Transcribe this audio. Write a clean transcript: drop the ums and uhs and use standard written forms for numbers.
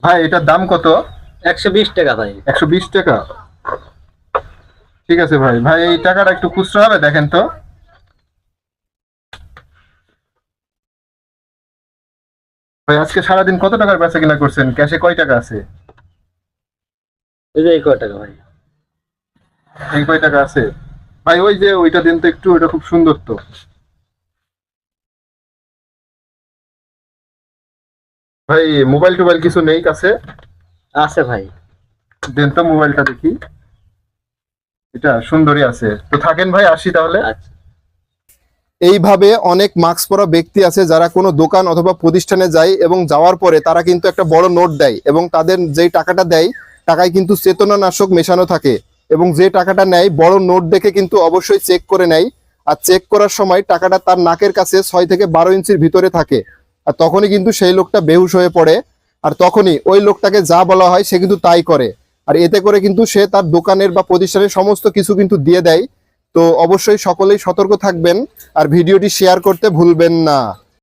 ভাই এটার দাম কত? 120 টাকা ভাই। 120 টাকা। ঠিক আছে ভাই, ভাই এই টাকাটা একটু খুচরা হবে দেখেন তো। ভাই আজকে সারাদিন কত টাকার বেচা কিনা করছেন? ক্যাশে কয় টাকা আছে? এই যে এই কয় টাকা ভাই। এই কয় টাকা আছে? ভাই ওই যে ওইটা দিন তো একটু, ওইটা খুব সুন্দর তো। ভাই মোবাইল টোবাইল কিছু নেই কাছে? আছে ভাই। দেন তো মোবাইলটা দেখি। এটা সুন্দরই আছে তো, থাকেন ভাই, আসি তাহলে। আচ্ছা। এইভাবে অনেক মাস্ক পরা ব্যক্তি আছে যারা কোনো দোকান অথবা প্রতিষ্ঠানে যায় এবং যাওয়ার পরে তারা কিন্তু একটা বড় নোট দেয় এবং তাদের যেই টাকাটা দেয় টাকায় কিন্তু চেতনানাশক মেশানো থাকে এবং যে টাকাটা নেয় বড় নোট দেখে কিন্তু অবশ্যই চেক করে নেয়। আর চেক করার সময় টাকাটা তার নাকের কাছে 6 থেকে 12 ইঞ্চির ভিতরে থাকে। আর তখনই কিন্তু সেই লোকটা বেহুশ হয়ে পড়ে। আর তখনই ওই লোকটাকে যা বলা হয় সে কিন্তু তাই করে। আর এতে করে কিন্তু সে তার দোকানের বা প্রতিষ্ঠানের সমস্ত কিছু কিন্তু দিয়ে দেয়। তো অবশ্যই সকলেই সতর্ক থাকবেন আর ভিডিওটি শেয়ার করতে ভুলবেন না।